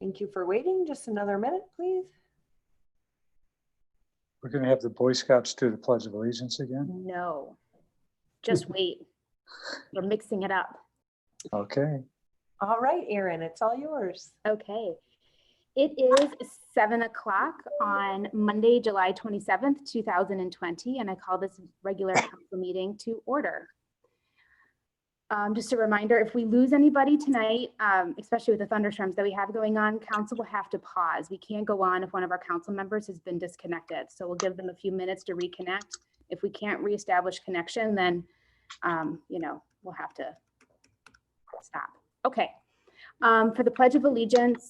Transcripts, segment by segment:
Thank you for waiting. Just another minute, please. We're going to have the Boy Scouts do the Pledge of Allegiance again? No, just wait. We're mixing it up. Okay. All right, Erin, it's all yours. Okay. It is 7 o'clock on Monday, July 27th, 2020, and I call this regular council meeting to order. Just a reminder, if we lose anybody tonight, especially with the thunderstorms that we have going on, council will have to pause. We can't go on if one of our council members has been disconnected. So we'll give them a few minutes to reconnect. If we can't reestablish connection, then, we'll have to stop. Okay. For the Pledge of Allegiance,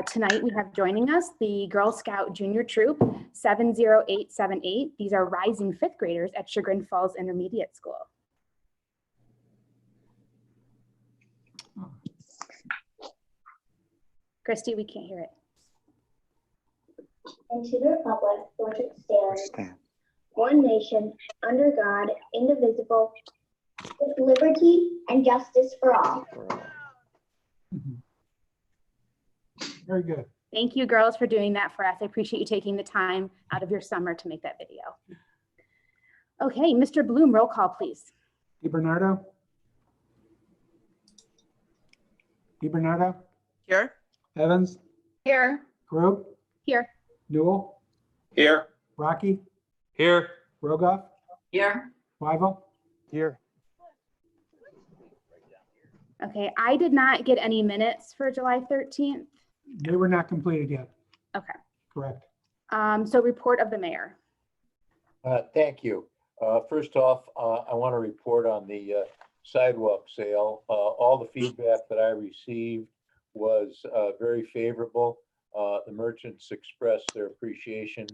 tonight we have joining us the Girl Scout Junior Troop 70878. These are rising fifth graders at Chagrin Falls Intermediate School. Christy, we can't hear it. And to the republic for which it stands, one nation, under God, indivisible, with liberty and justice for all. Very good. Thank you, girls, for doing that for us. I appreciate you taking the time out of your summer to make that video. Okay, Mr. Bloom, roll call, please. DiBernardo? DiBernardo? Here. Evans? Here. Grobe? Here. Newell? Here. Rocky? Here. Rogoff? Here. Wyval? Here. Okay, I did not get any minutes for July 13th. They were not completed yet. Okay. Correct. So report of the mayor. Thank you. First off, I want to report on the sidewalk sale. All the feedback that I received was very favorable. The merchants expressed their appreciation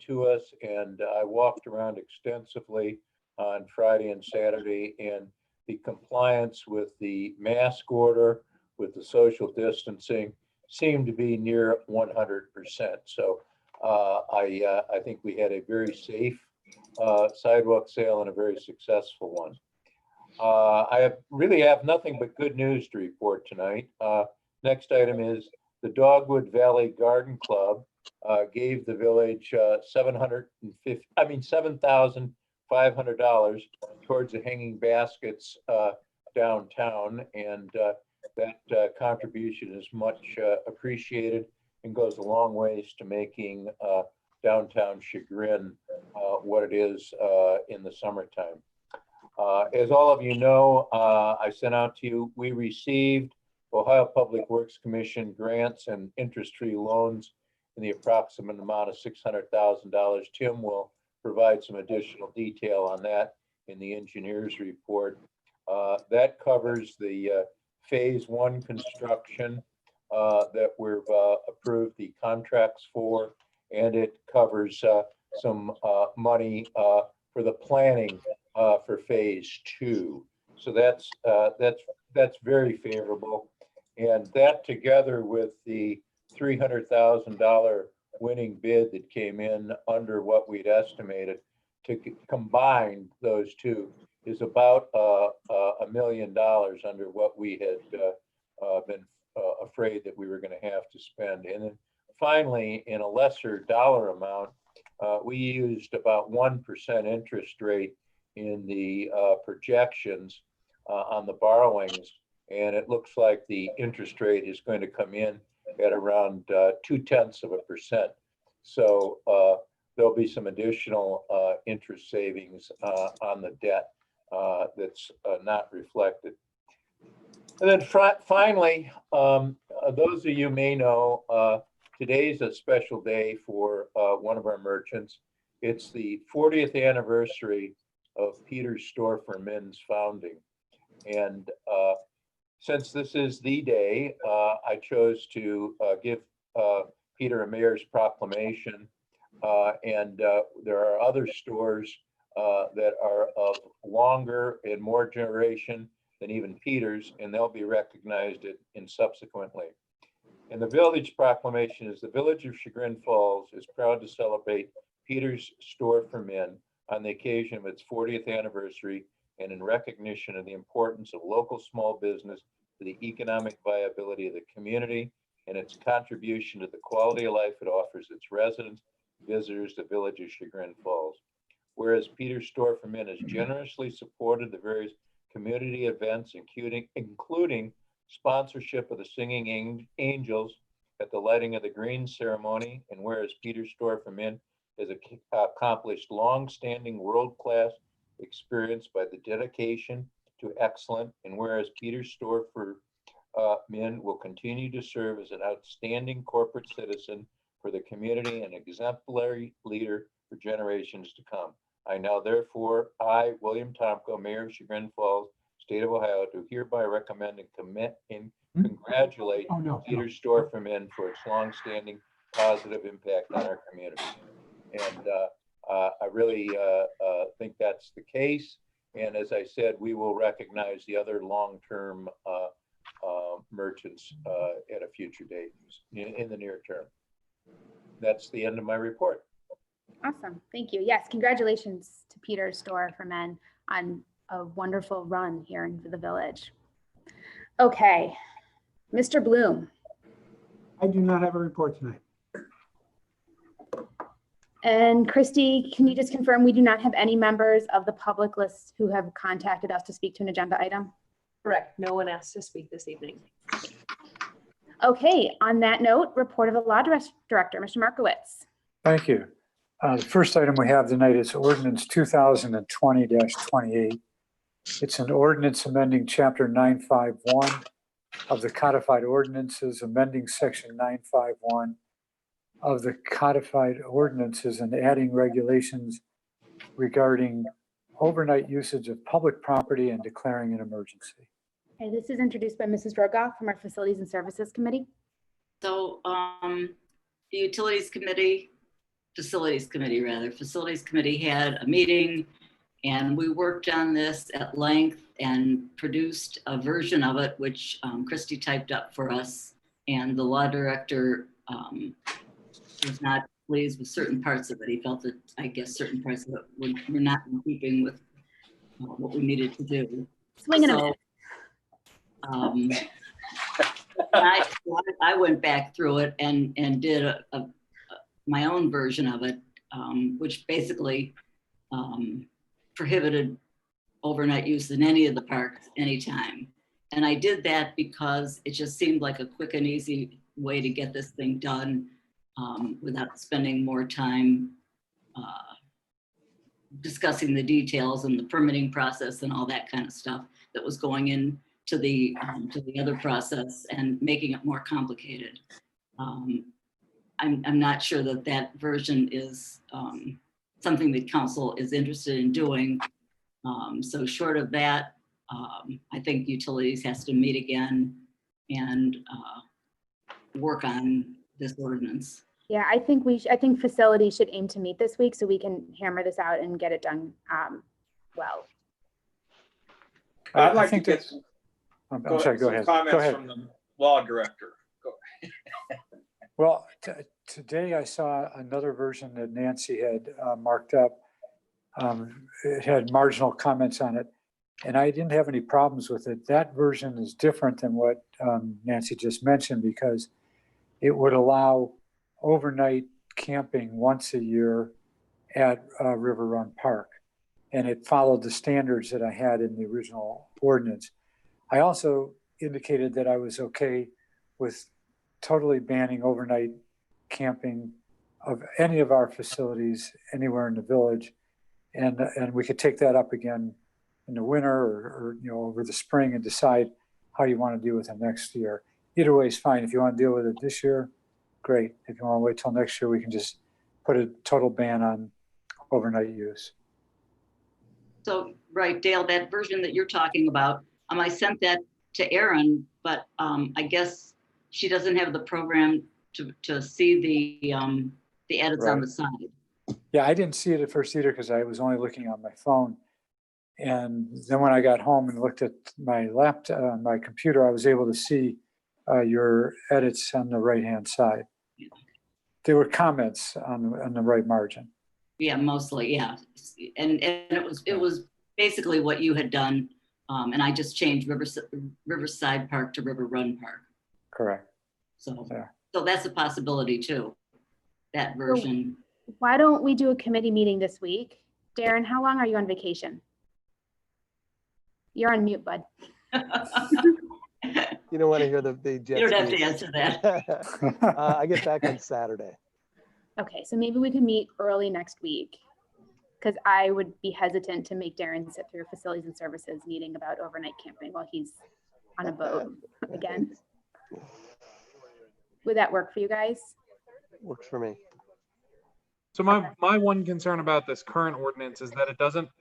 to us, and I walked around extensively on Friday and Saturday, and the compliance with the mask order, with the social distancing, seemed to be near 100%. So I think we had a very safe sidewalk sale and a very successful one. I really have nothing but good news to report tonight. Next item is the Dogwood Valley Garden Club gave the village $7,500 towards the hanging baskets downtown, and that contribution is much appreciated and goes a long ways to making downtown Chagrin what it is in the summertime. As all of you know, I sent out to you, we received Ohio Public Works Commission grants and interest-free loans in the approximate amount of $600,000. Tim will provide some additional detail on that in the engineer's report. That covers the phase one construction that we've approved the contracts for, and it covers some money for the planning for phase two. So that's very favorable. And that, together with the $300,000 winning bid that came in under what we'd estimated, to combine those two is about $1 million under what we had been afraid that we were going to have to spend. And then finally, in a lesser dollar amount, we used about 1% interest rate in the projections on the borrowings, and it looks like the interest rate is going to come in at around 0.2%. So there'll be some additional interest savings on the debt that's not reflected. And then finally, those of you may know, today's a special day for one of our merchants. It's the 40th anniversary of Peter's Store for Men's founding. And since this is the day, I chose to give Peter a mayor's proclamation. And there are other stores that are of longer and more generation than even Peter's, and they'll be recognized in subsequently. And the village proclamation is: the village of Chagrin Falls is proud to celebrate Peter's Store for Men on the occasion of its 40th anniversary, and in recognition of the importance of local small business to the economic viability of the community and its contribution to the quality of life it offers its residents, visitors, the village of Chagrin Falls. Whereas Peter Storfram Inn has generously supported the various community events, including sponsorship of the Singing Angels at the lighting of the green ceremony, and whereas Peter Storfram Inn has accomplished long-standing world-class experience by the dedication to excellence, and whereas Peter Storfram Inn will continue to serve as an outstanding corporate citizen for the community and exemplary leader for generations to come. I now therefore, William Tomko, Mayor of Chagrin Falls, State of Ohio, do hereby recommend and commit and congratulate Oh, no. Peter Storfram Inn for its longstanding positive impact on our community. And I really think that's the case. And as I said, we will recognize the other long-term merchants at a future date in the near term. That's the end of my report. Awesome. Thank you. Yes, congratulations to Peter Storfram Inn on a wonderful run here into the village. Okay, Mr. Bloom. I do not have a report tonight. And Christy, can you just confirm we do not have any members of the public list who have contacted us to speak to an agenda item? Correct. No one asked to speak this evening. Okay, on that note, report of the law director, Mr. Markowitz. Thank you. The first item we have tonight is ordinance 2020-28. It's an ordinance amending chapter 951 of the codified ordinances, amending section 951 of the codified ordinances and adding regulations regarding overnight usage of public property and declaring an emergency. Okay, this is introduced by Mrs. Drogoff from our Facilities and Services Committee. So the Facilities Committee had a meeting, and we worked on this at length and produced a version of it, which Christy typed up for us. And the law director was not pleased with certain parts of it. He felt that, I guess, certain parts of it were not in keeping with what we needed to do. Swing and a miss. I went back through it and did my own version of it, which basically prohibited overnight use in any of the parks anytime. And I did that because it just seemed like a quick and easy way to get this thing done without spending more time discussing the details and the permitting process and all that kind of stuff that was going in to the other process and making it more complicated. I'm not sure that version is something that council is interested in doing. So short of that, I think utilities has to meet again and work on this ordinance. Yeah, I think I think facilities should aim to meet this week so we can hammer this out and get it done well. I'd like to think get that's- I'm sorry, go ahead. Go comments ahead. from the law director. Go. Well, today I saw another version that Nancy had marked up. It had marginal comments on it, and I didn't have any problems with it. That version is different than what Nancy just mentioned because it would allow overnight camping once a year at River Run Park, and it followed the standards that I had in the original ordinance. I also indicated that I was okay with totally banning overnight camping of any of our facilities anywhere in the village. And we could take that up again in the winter or over the spring and decide how you want to deal with it next year. Either way is fine. If you want to deal with it this year, great. If you want to wait till next year, we can just put a total ban on overnight use. So, right, Dale, that version that you're talking about, I sent that to Erin, but I guess she doesn't have the program to see the edits on the side. Yeah, I didn't see it at first either because I was only looking on my phone. And then when I got home and looked at my laptop, my computer, I was able to see your edits on the right-hand side. There were comments on the right margin. Yeah, mostly, yeah. And it was basically what you had done. And I just changed Riverside Park to River Run Park. Correct. So, Yeah. so that's a possibility too, that version. Why don't we do a committee meeting this week? Darren, how long are you on vacation? You're on mute, bud. You don't want to hear the jet You don't have to skis. answer that. I get back on Saturday. Okay, so maybe we could meet early next week. Because I would be hesitant to make Darren sit through facilities and services meeting about overnight camping while he's on a boat again. Would that work for you guys? Works for me. So my one concern about this current ordinance is that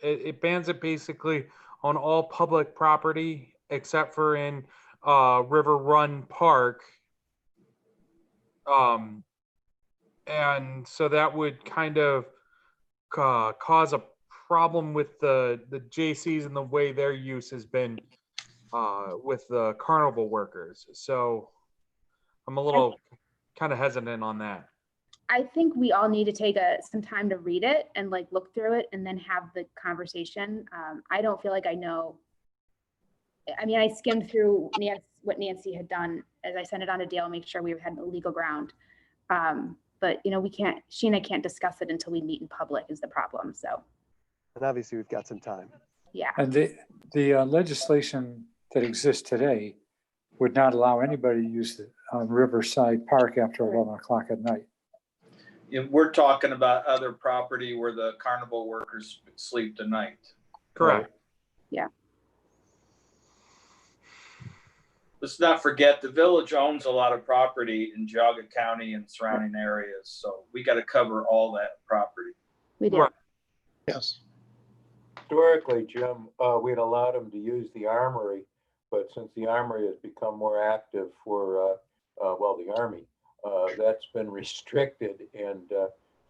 it bans it basically on all public property except for in River Run Park. And so that would kind of cause a problem with the JCs and the way their use has been with the carnival workers. So I'm a little kind of hesitant on that. I think we all need to take some time to read it and like look through it and then have the conversation. I don't feel like I know. I mean, I skimmed through what Nancy had done as I sent it on to Dale, make sure we had legal ground. But you know, she and I can't discuss it until we meet in public is the problem. So. And obviously we've got some time. Yeah. And the legislation that exists today would not allow anybody to use the Riverside Park after 11 o'clock at night. If we're talking about other property where the carnival workers sleep tonight. Correct. Yeah. Let's not forget, the village owns a lot of property in Geauga County and surrounding areas. So we got to cover all that property. We do. Right. Yes. Historically, Jim, we'd allowed them to use the armory, but since the armory has become more active for, the Army, that's been restricted. And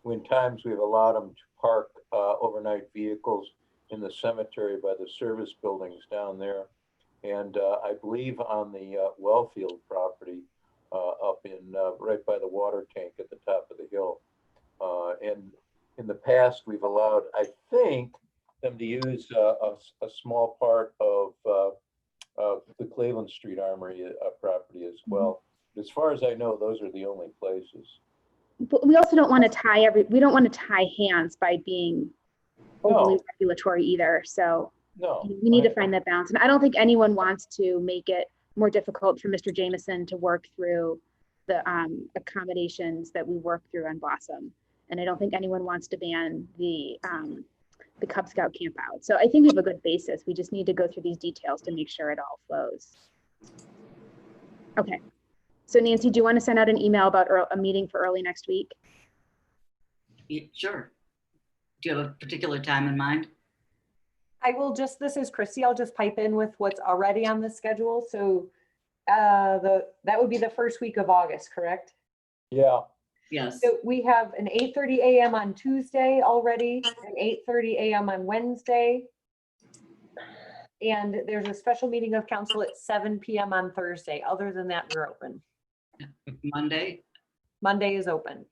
when times we've allowed them to park overnight vehicles in the cemetery by the service buildings down there. And I believe on the Wellfield property up in right by the water tank at the top of the hill. And in the past, we've allowed, I think, them to use a small part of the Cleveland Street Armory property as well. But as far as I know, those are the only places. But we also don't want to we don't want to tie hands by being overly regulatory either. So No. we need to find that balance. And I don't think anyone wants to make it more difficult for Mr. Jameson to work through the accommodations that we work through on Blossom. And I don't think anyone wants to ban the Cub Scout camp out. So I think we have a good basis. We just need to go through these details to make sure it all flows. Okay. So Nancy, do you want to send out an email about a meeting for early next week? Sure. Do you have a particular time in mind? This is Christy, I'll just pipe in with what's already on the schedule. So that would be the first week of August, correct? Yeah. Yes. So we have an 8:30 a.m. on Tuesday already, an 8:30 a.m. on Wednesday. And there's a special meeting of council at 7 p.m. on Thursday. Other than that, we're open. Monday? Monday is open.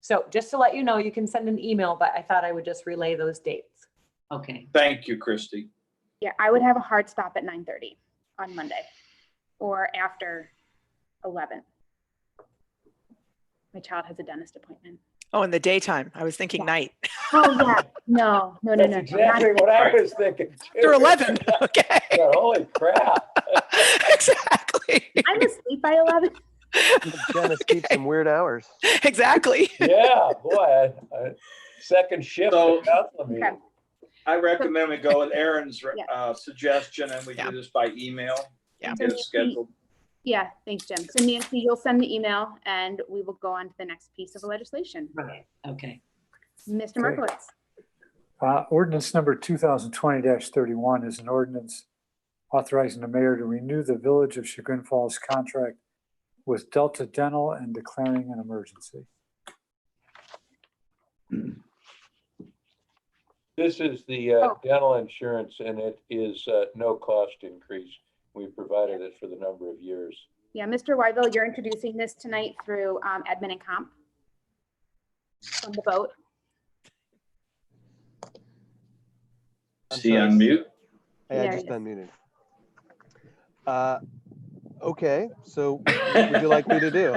So just to let you know, you can send an email, but I thought I would just relay those dates. Okay. Thank you, Christy. Yeah, I would have a hard stop at 9:30 on Monday or after 11. My child has a dentist appointment. Oh, in the daytime. I was thinking Yeah. night. Oh, yeah. No. That's exactly what I was thinking. After 11. Okay. Yeah, holy crap. Exactly. I'm asleep by 11. Dennis keeps some weird hours. Exactly. Yeah, boy, second shift. So- at council meeting. Okay. I recommend we go with Aaron's Yeah. suggestion and we Yeah. do this by email. Yeah. And get it scheduled. Yeah, thanks, Jim. So Nancy, you'll send the email and we will go on to the next piece of legislation. Right. Okay. Mr. Okay. Markowitz. Ordinance number 2020-31 is an ordinance authorizing the mayor to renew the Village of Chagrin Falls contract with Delta Dental and declaring an emergency. This is the dental insurance and it is no cost increase. We provided it for the number of years. Yeah, Mr. Wyville, you're introducing this tonight through admin and comp from the vote. See on mute. Hey, I There just he is. unmuted. Okay, so what would you like me to do?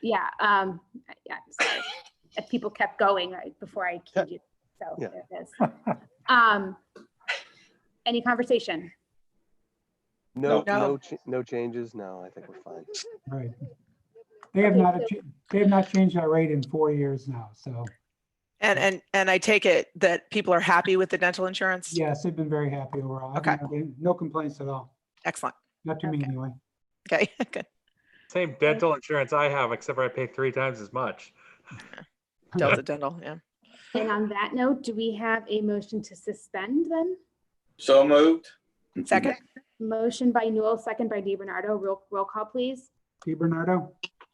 Yeah, yeah, sorry. If people kept going right before I keyed you, so Yeah. there it is. Any conversation? No, No. no changes. No, I think we're fine. Right. They have Okay, not, so- they have not changed our rate in 4 years now, so And I take it that people are happy with the dental insurance? yes, they've been very happy overall. I've Okay. not been- No complaints at all, Excellent. not to me Okay. anyway. Okay, good. Same dental insurance I have, except for I pay 3 times as much. Delta Dental, yeah. And on that note, do we have a motion to suspend then? So moved. Second? Motion by Newell, second by DiBernardo. Roll call, please. DiBernardo,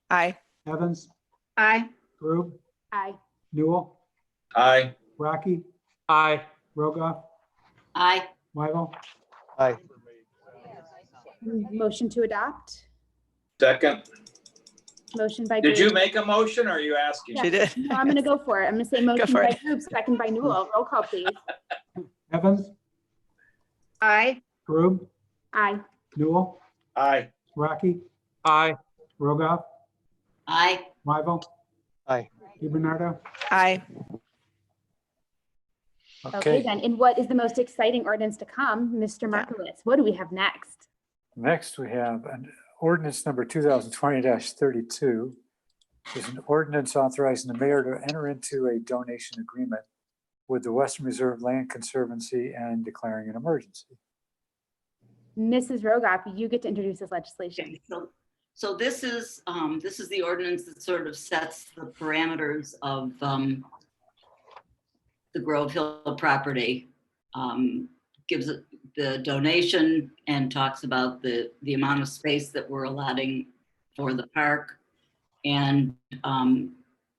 Aye. Evans, Aye. Grube, Aye. Newell, Aye. Rocky, Aye. Rogoff, Aye. Wyval, Aye. Motion to adopt. Second. Motion by. Did you Grube. make a motion or are you asking? She did. No, I'm gonna go for it. I'm gonna say motion for by it. Grube, second by Newell. Roll call, please. Evans, Aye. Grube, Aye. Newell, Aye. Rocky, Aye. Rogoff, Aye. Wyval, Aye. DiBernardo. Aye. Okay, Okay, then, and what is the most exciting ordinance to come? Mr. Yeah. Markowitz, what do we have next? next we have an ordinance number 2020-32. Is an ordinance authorizing the mayor to enter into a donation agreement with the Western Reserve Land Conservancy and declaring an emergency. Mrs. Rogoff, you get to introduce this legislation. Okay, so this is the ordinance that sort of sets the parameters of the Grove Hill property. Gives it the donation and talks about the amount of space that we're allotting for the park. And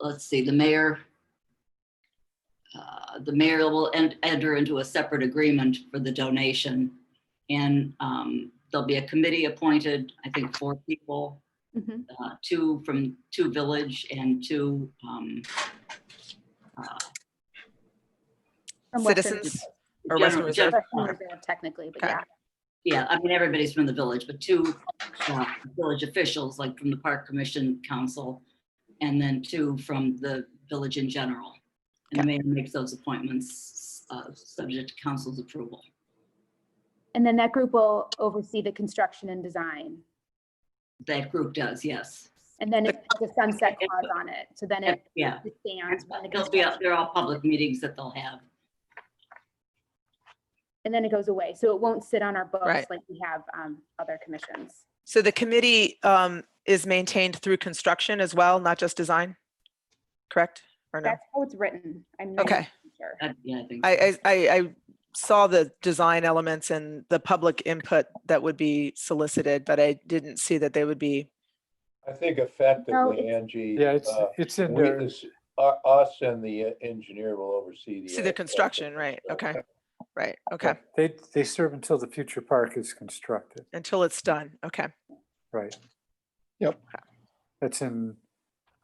let's see, the mayor will enter into a separate agreement for the donation. And there'll be a committee appointed, I think 4 people, Mhm. 2 from Village and 2 From Western- Citizens or Western Reserve? Western Reserve technically, but Okay. yeah. Yeah, I mean, everybody's from the village, but 2 village officials, like from the Park Commission Council, and then 2 from the village in general. And the mayor makes those appointments subject to council's approval. And then that group will oversee the construction and design. That group does, yes. And then it has a sunset clause on it. So then it Yeah, stands. when the they'll be, construction- they're all public meetings that they'll have. And then it goes away. So it won't sit on our books Right. like we have other commissions. So the committee is maintained through construction as well, not just design? Correct? Or no? That's how it's written. I'm Okay. 90% sure. Yeah, I think. I saw the design elements and the public input that would be solicited, but I didn't see that they would be, I think effectively, it's- Angie. Yeah, it's in there. Us and the engineer will oversee see the construction, right? Okay, right, okay. They serve until the future park is constructed, Until it's done, okay. right? Yep. That's in,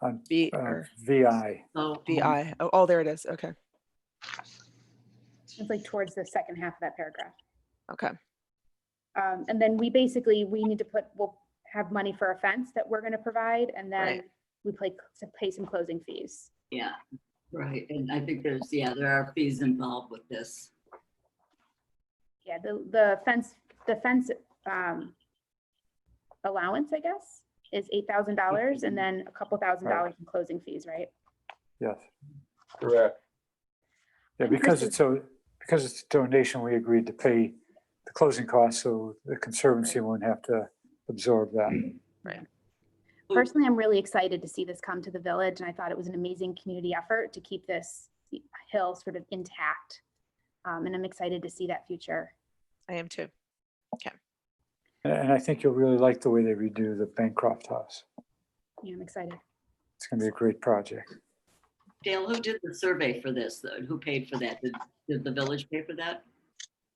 on B or VI. So, VI, oh, there it is, okay, It's like towards the second half of that paragraph. okay. And then we need to we'll have money for a fence that we're going to provide, and then Right. we pay some closing fees. yeah, right. And I think there are fees involved with this. Yeah, the fence allowance, I guess, is $8,000 and then a couple $1,000 in closing fees, right? Yes. Correct. Yeah, because it's a donation, we agreed to pay the closing costs, so the Conservancy won't have to absorb that. Personally, I'm really excited to see this come to the village, and I thought it was an amazing community effort to keep this hill sort of intact. And I'm excited to see that future. I am too. And I think you'll really like the way they redo the Bancroft House. Yeah, I'm excited. It's gonna be a great project. Dale, who did the survey for this? Who paid for that? Did the village pay for that?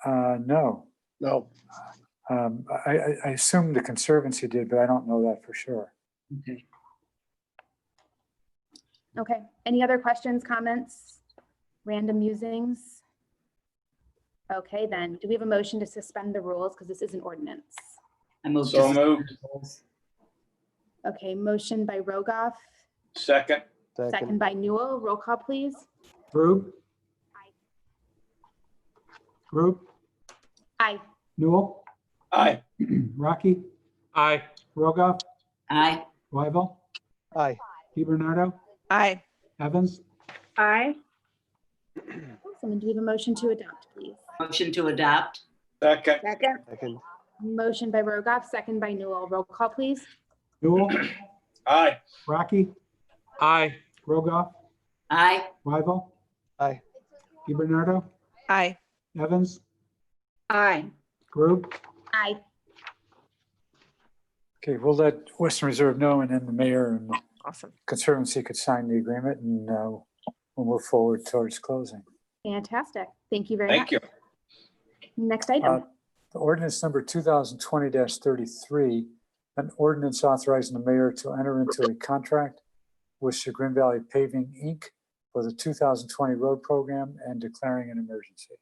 No, No. I assume the Conservancy did, but I don't know that for sure. Okay. Okay, any other questions, comments, random musings? Okay, then, do we have a motion to suspend the rules? Because this is an ordinance. I move So to moved. Okay, motion by Rogoff, Second. second by Newell. Roll call, please. Rube? Rube? Aye. Newell? Aye. Rocky? Aye. Rogoff? aye. Wyval? Aye. DiBernardo? Aye. Evans? Aye. Awesome. And do we have a motion to adopt, please? Motion to adopt. Second. Second. Motion by Rogoff, second by Newell. Roll call, please. Newell? Aye. Rocky? Aye. Rogoff? Aye. Wyval? Aye. DiBernardo? Aye. Evans? Aye. Rube? Aye. Okay, we'll let Western Reserve know, and then the mayor and the Awesome. Conservancy could sign the agreement, and we'll move forward towards closing. Fantastic. Thank you very much. Thank you. Next item. The ordinance number 2020-33, an ordinance authorizing the mayor to enter into a contract with Chagrin Valley Paving, Inc. for the 2020 road program and declaring an emergency.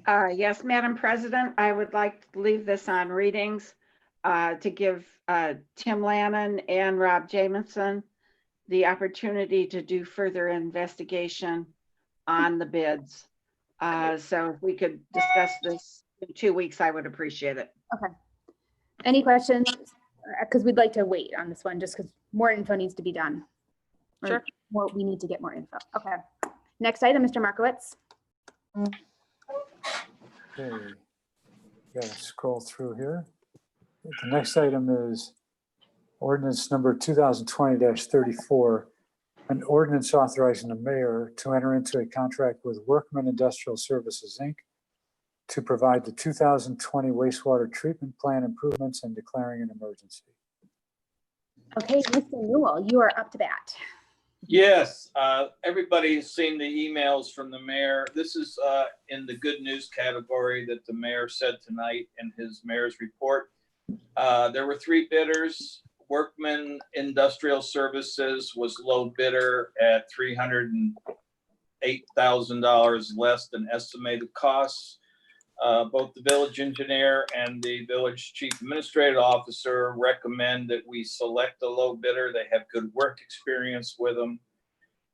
Okay. Yes, Madam President, I would like to leave this on readings to give Tim Lannon and Rob Jamison the opportunity to do further investigation on the bids. So if we could discuss this in 2 weeks, I would appreciate it. Okay. Any questions? Because we'd like to wait on this one, just because more info needs to be done. Or Sure. we need to get more info. Okay. Next item, Mr. Markowitz. Okay, gotta scroll through here. The next item is ordinance number 2020-34, an ordinance authorizing the mayor to enter into a contract with Workman Industrial Services, Inc. to provide the 2020 wastewater treatment plant improvements and declaring an emergency. Okay, Mr. Newell, you are up to bat. Yes, everybody's seen the emails from the mayor. This is in the good news category that the mayor said tonight in his mayor's report. There were 3 bidders. Workman Industrial Services was low bidder at $308,000 less than estimated costs. Both the village engineer and the village chief administrative officer recommend that we select the low bidder. They have good work experience with them.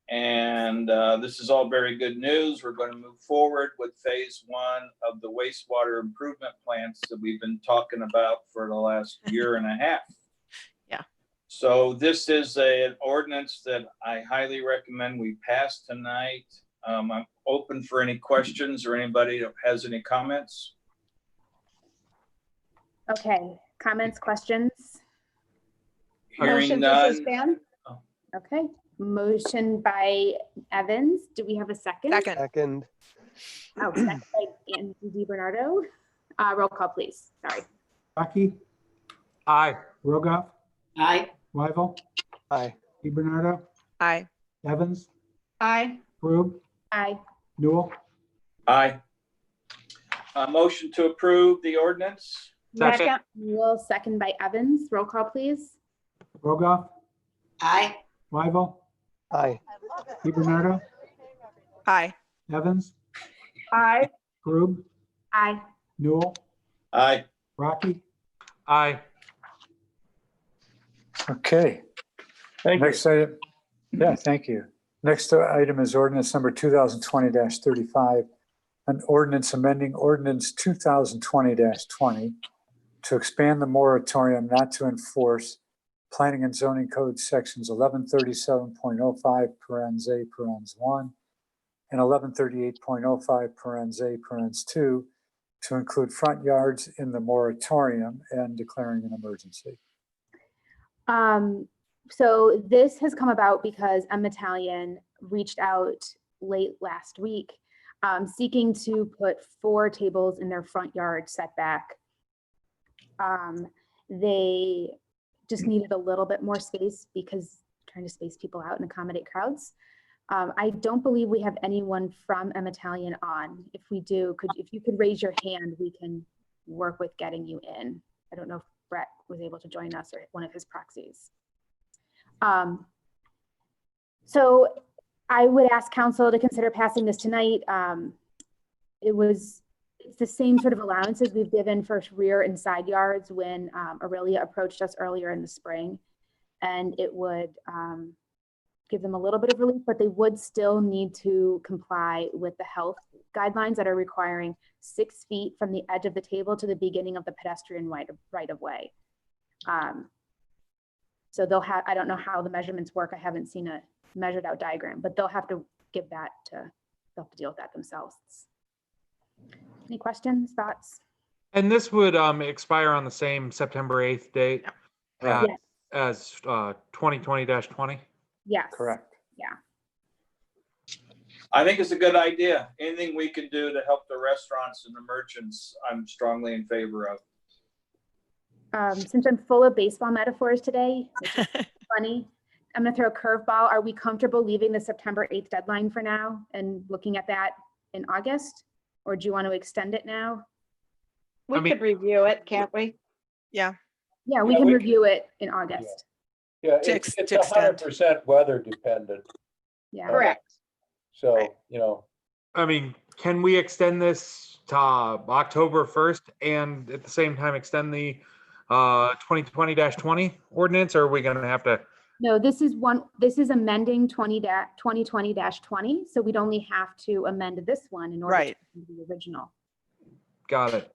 And this is all very good news. We're going to move forward with phase 1 of the wastewater improvement plants that we've been talking about for the last year and a half. Yeah. So this is an ordinance that I highly recommend we pass tonight. I'm open for any questions or anybody that has any comments. Okay, comments, questions? Hearing Motion to none. suspend? Okay, motion by Evans. Do we have a second? Second. Second. Oh, second by Andy DiBernardo. Roll call, please. Sorry. Rocky? Aye. Rogoff? Aye. Wyval? Aye. DiBernardo? Aye. Evans? Aye. Rube? Aye. Newell? Aye. Motion to approve the ordinance. Second. Newell, second by Evans. Roll call, please. Rogoff? Aye. Wyval? Aye. DiBernardo? Aye. Evans? Aye. Rube? Aye. Newell? Aye. Rocky? Aye. Okay. Thank you. Next item. Yeah, thank you. Next item is ordinance number 2020-35, an ordinance amending ordinance 2020-20 to expand the moratorium not to enforce planning and zoning code sections 1137.05 parens A parens 1 and 1138.05 parens A parens 2 to include front yards in the moratorium and declaring an emergency. So this has come about because Emma Talion reached out late last week, seeking to put 4 tables in their front yard setback. They just needed a little bit more space because trying to space people out and accommodate crowds. I don't believe we have anyone from Emma Talion on. If we do, if you could raise your hand, we can work with getting you in. I don't know if Brett was able to join us or one of his proxies. So I would ask council to consider passing this tonight. It was it's the same sort of allowances we've given for rear and side yards when Aurelia approached us earlier in the spring. And it would give them a little bit of relief, but they would still need to comply with the health guidelines that are requiring 6 feet from the edge of the table to the beginning of the pedestrian right of way. So they'll have, I don't know how the measurements work. I haven't seen a measured out diagram, but they'll have to give that to, they'll have to deal with that themselves. Any questions, thoughts? And this would expire on the same September 8th date Yes. as 2020-20? Yes. Correct. Yeah. I think it's a good idea. Anything we can do to help the restaurants and the merchants, I'm strongly in favor of. Since I'm full of baseball metaphors today, which is funny, I'm gonna throw a curveball. Are we comfortable leaving the September 8th deadline for now and looking at that in August? Or do you want to extend it now? We mean- could review it, can't we? Yeah, we Yeah, can we can- review it in August. Yeah, To it's ex- to extend. 100% weather dependent. Yeah. Correct. So, Right. you know, I mean, can we extend this to October 1st and at the same time extend the 2020-20 ordinance, or are we gonna have to? No, this is amending 2020-20, so we'd only have to amend this one in order to Right. do the original. Got it.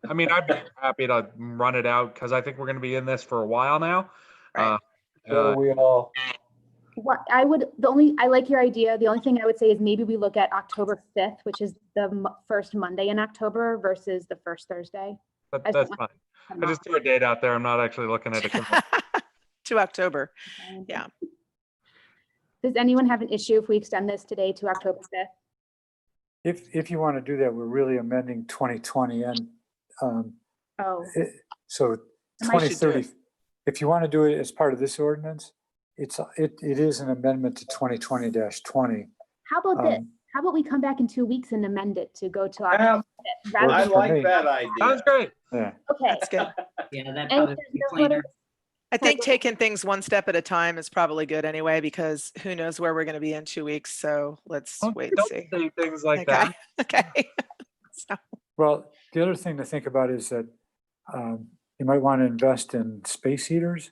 I mean, I'd be happy to run it out because I think we're gonna be in this for a while now. Right. so we all, What I like your idea. The only thing I would say is maybe we look at October 5th, which is the first Monday in October versus the first Thursday. But I that's just fine. I'm I just not- threw a date out there. I'm not actually looking at it. To October. Yeah. Does anyone have an issue if we extend this today to October 5th? If you want to do that, we're really amending 2020 and Oh, so And I should do 2030. If you want to do it as part of this ordinance, it is an amendment to 2020-20. how about this? Um, How about we come back in 2 weeks and amend it to go to Yeah, October 5th? rather I Works than- for like me. that Sounds idea. great. Yeah. Okay. That's good. Yeah, that And probably be the cleaner. letter- I Sorry, think go ahead. taking things one step at a time is probably good anyway, because who knows where we're going to be in 2 weeks. So let's wait and Don't see. say things like Okay. that. Okay. So, Well, the other thing to think about is that you might want to invest in space heaters.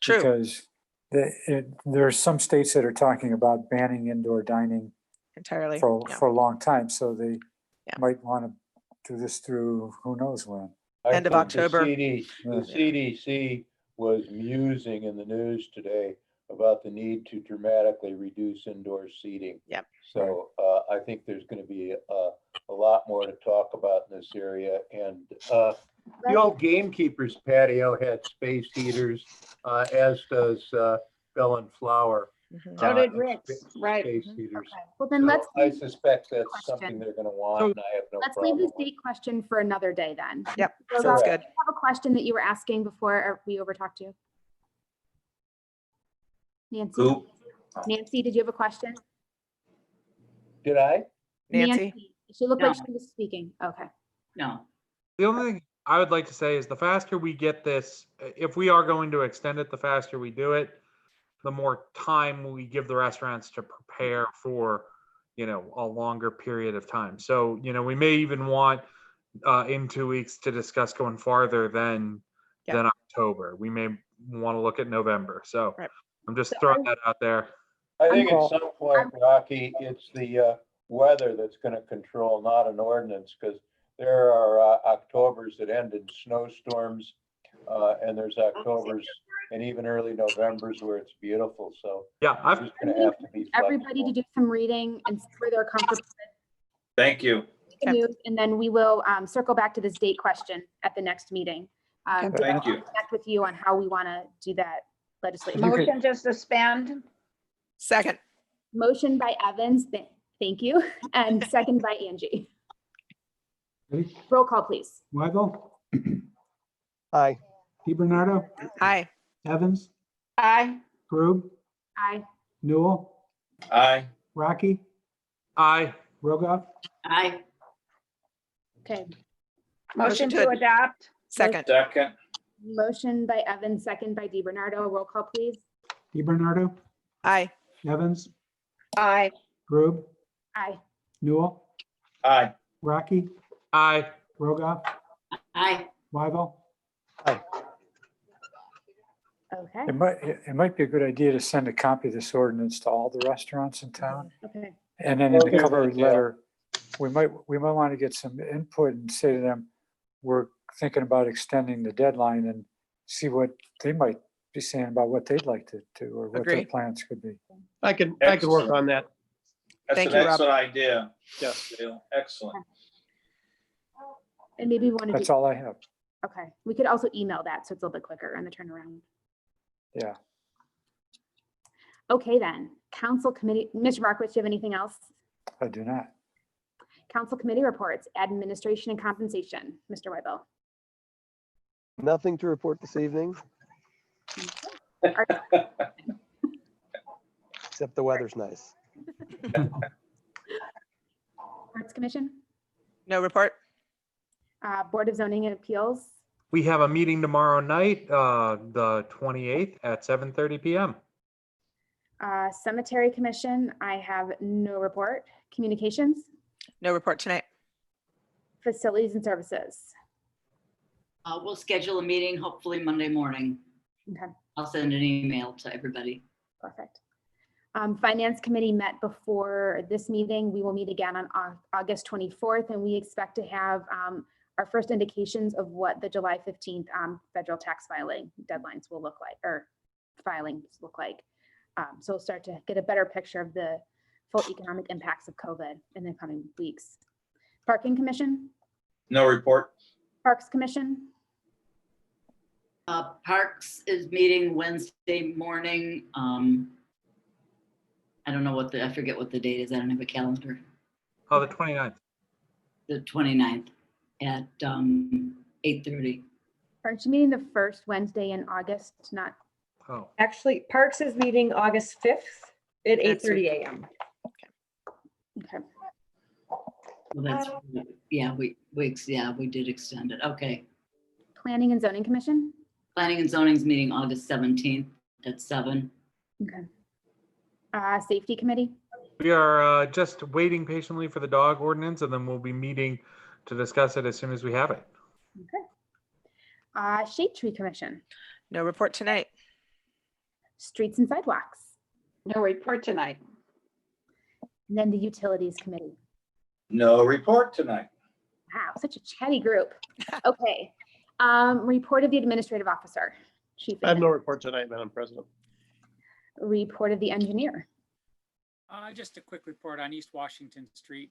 true. Because there are some states that are talking about banning indoor dining Entirely. for Yeah. a long time. So they Yeah. might want to do this through who knows when. I End of think the October. Yeah. CDC was musing in the news today about the need to dramatically reduce indoor seating. Yep. So I think there's going to be a lot more to talk about in this area. And the old gamekeeper's patio had space heaters, as does Bell and Flower. Mhm. So did and Rick's, right. Space heaters. Okay. Well, then let's, So I suspect that's question. something they're going to want, So and I have no let's leave problem. this date question for another day then. Yep. Rosa, Sounds do you good. have a question that you were asking before we overtalked you? Nancy? Who? Nancy, did you have a question? Did I? Nancy? She looked like No. she was speaking. Okay. No, The only thing I would like to say is the faster we get this, if we are going to extend it, the faster we do it, the more time we give the restaurants to prepare for, a longer period of time. So, we may even want in 2 weeks to discuss going farther than October. We may want to look at November. So Right. I'm just throwing that out there. I think at Well- some point, Rocky, it's the weather that's going to control, not an ordinance, because there are Octobers that end in snowstorms, and there's Octobers and even early Novembers where it's beautiful. So Yeah, it's I've just going to have to be Everybody to flexible. do some reading and see where they're comfortable Thank you. with the news, and then we will circle back to this date question at the next meeting. Okay. Thank you. Connect with you on how we want to do that legislation. You could- Motion to suspend. Second. Motion by Evans, thank you, and second by Angie. Ready? Roll call, please. Weigel, Aye. DiBernardo, Aye. Evans, Aye. Grube, Aye. Newell, Aye. Rocky, Aye. Rogoff, I, Okay. Motion to to adopt. Second. Second. Motion by Evans, second by DiBernardo. Roll call, please. DiBernardo, Aye. Evans, Aye. Grube, Aye. Newell, Aye. Rocky, Aye. Rogoff, Aye. Wyval, Okay, It might be a good idea to send a copy of this ordinance to all the restaurants in town. okay. And then in the Okay, cover good, yeah. letter, we might want to get some input and say to them, we're thinking about extending the deadline, and see what they might be saying about what they'd like to do or what their Agreed. plans could be. I could work Excellent. on that. That's Thank an you, Rob. excellent idea. Yes. Dale. Excellent. And maybe we want to That's do, all I have. okay, we could also email that, so it's a little bit quicker on the turnaround. Yeah. Okay, then, council committee, Mr. Markowitz, do you have anything else? I do not. Council committee reports, administration and compensation, Mr. Weibel. Nothing to report this evening, except the weather's nice. Arts Commission, No report? Board of Zoning and Appeals, We have a meeting tomorrow night, the 28th at 7:30 PM. Cemetery Commission, I have no report. Communications, No report tonight. Facilities and Services. We'll schedule a meeting hopefully Monday morning. Okay, I'll send an email to everybody. perfect. Finance Committee met before this meeting. We will meet again on August 24th, and we expect to have our first indications of what the July 15th federal tax filing deadlines will look like, or filings look like. So we'll start to get a better picture of the full economic impacts of COVID in the coming weeks. Parking Commission, No report. Parks Commission, Parks is meeting Wednesday morning. I don't know I forget what the date is. I don't have a calendar. Oh, the 29th. The 29th at 8:30. aren't you meeting the first Wednesday in August, not? Oh, Actually, Parks is meeting August 5th at Next 8:30 a.m. Okay. Well, that's, yeah, we did extend it. Okay. Planning and Zoning Commission? Planning and Zoning's meeting August 17th at 7. Okay. Safety Committee? we are just waiting patiently for the dog ordinance, and then we'll be meeting to discuss it as soon as we have it. Okay. Shade Tree Commission? No report tonight. Streets and Sidewalks? No report tonight. And then the Utilities Committee? No report tonight. Wow, such a chatty group. Okay. Report of the Administrative Officer. Chief. I have no report tonight, Madam President. Report of the Engineer. Just a quick report on East Washington Street.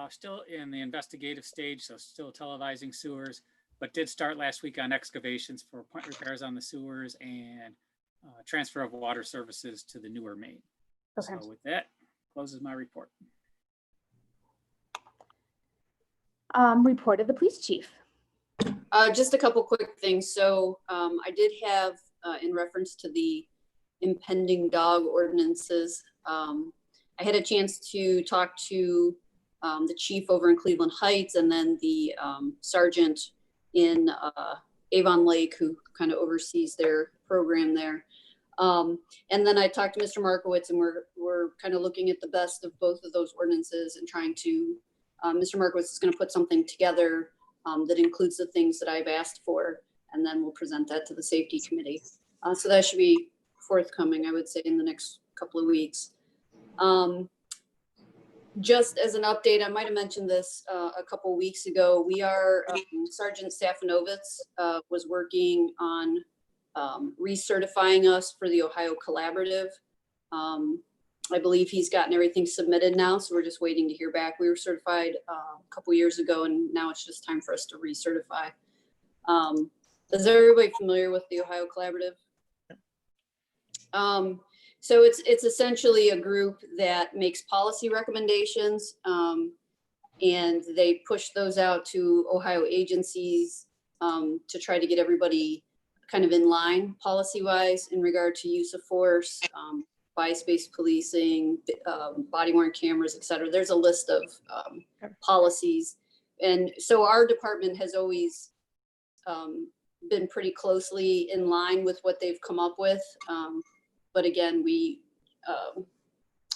Still in the investigative stage, so still televising sewers, but did start last week on excavations for point repairs on the sewers and transfer of water services to the newer main. Okay. So with that, closes my report. Report of the Police Chief. Just a couple quick things. So I did have, in reference to the impending dog ordinances, I had a chance to talk to the chief over in Cleveland Heights, and then the sergeant in Avon Lake, who kind of oversees their program there. And then I talked to Mr. Markowitz, and we're kind of looking at the best of both of those ordinances and trying to, Mr. Markowitz is going to put something together that includes the things that I've asked for, and then we'll present that to the safety committee. So that should be forthcoming, I would say, in the next couple of weeks. Just as an update, I might have mentioned this a couple weeks ago. We are, Sergeant Safanovitz was working on recertifying us for the Ohio Collaborative. I believe he's gotten everything submitted now, so we're just waiting to hear back. We were certified a couple years ago, and now it's just time for us to recertify. Is everybody familiar with the Ohio Collaborative? So it's essentially a group that makes policy recommendations, and they push those out to Ohio agencies to try to get everybody kind of in line policy-wise in regard to use of force, bias-based policing, body-worn cameras, et cetera. There's a list of policies. And so our department has always been pretty closely in line with what they've come up with. But again,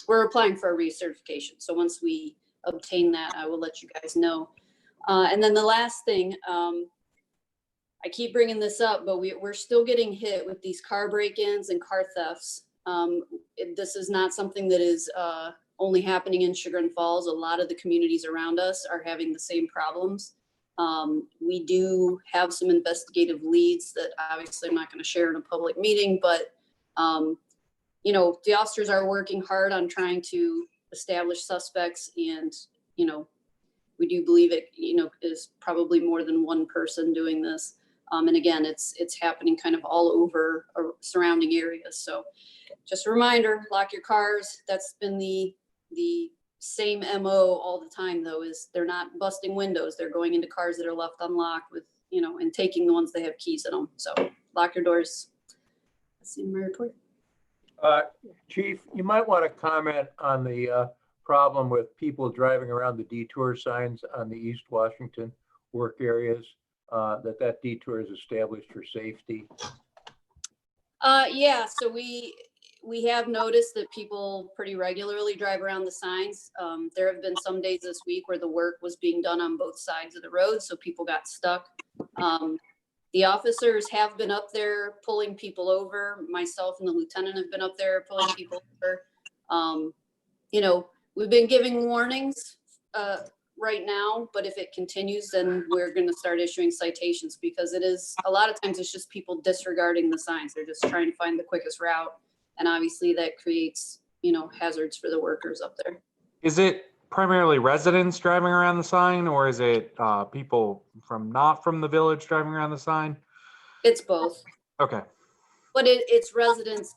we're applying for a recertification. So once we obtain that, I will let you guys know. And then the last thing, I keep bringing this up, but we're still getting hit with these car break-ins and car thefts. This is not something that is only happening in Chagrin Falls. A lot of the communities around us are having the same problems. We do have some investigative leads that obviously I'm not going to share in a public meeting, but you know, the officers are working hard on trying to establish suspects, and you know, we do believe it, you know, is probably more than one person doing this. And again, it's happening kind of all over surrounding areas. So just a reminder, lock your cars. That's been the same MO all the time though, is they're not busting windows. They're going into cars that are left unlocked with, you know, and taking the ones that have keys in them. So lock your doors. That's the my report. Chief, you might want to comment on the problem with people driving around the detour signs on the East Washington work areas, that detour is established for safety. Yeah, so we have noticed that people pretty regularly drive around the signs. There have been some days this week where the work was being done on both sides of the road, so people got stuck. The officers have been up there pulling people over. Myself and the lieutenant have been up there pulling people over. You know, we've been giving warnings right now, but if it continues, then we're going to start issuing citations, because it is a lot of times it's just people disregarding the signs. They're just trying to find the quickest route. And obviously that creates, you know, hazards for the workers up there. Is it primarily residents driving around the sign, or is it people not from the village driving around the sign? It's both. Okay. But it's residents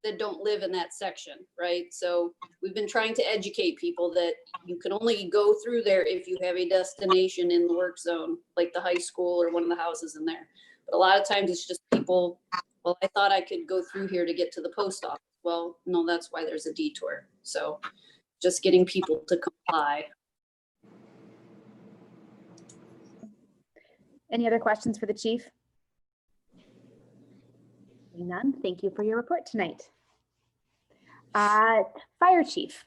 that don't live in that section, right? So we've been trying to educate people that you can only go through there if you have a destination in the work zone, like the high school or one of the houses in there. But a lot of times it's just people, well, I thought I could go through here to get to the post office. Well, no, that's why there's a detour. So just getting people to comply. Any other questions for the chief? None. Thank you for your report tonight. Fire chief.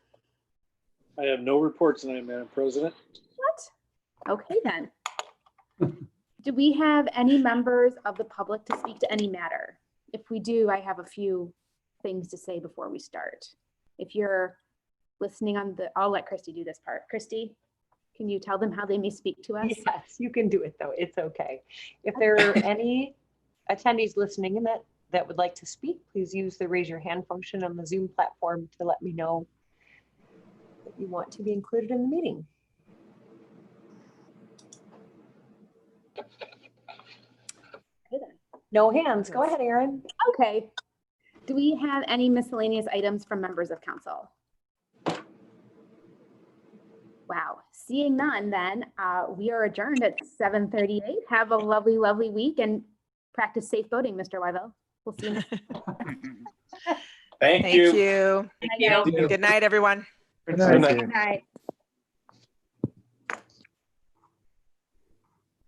I have no report tonight, Madam President. What? Okay then. Do we have any members of the public to speak to any matter? If we do, I have a few things to say before we start. If you're listening I'll let Christy do this part. Christy, can you tell them how they may speak to us? Yes, you can do it though. It's okay. If there are any attendees listening in that would like to speak, please use the raise your hand function on the Zoom platform to let me know that you want to be included in the meeting. No hands. Go ahead, Erin. Okay. Do we have any miscellaneous items from members of council? Wow. Seeing none, then we are adjourned at 7:38. Have a lovely, lovely week and practice safe boating, Mr. Wyville. We'll see you next Thank Thank you. you. Thank you. Good night, everyone. Good night. Good night.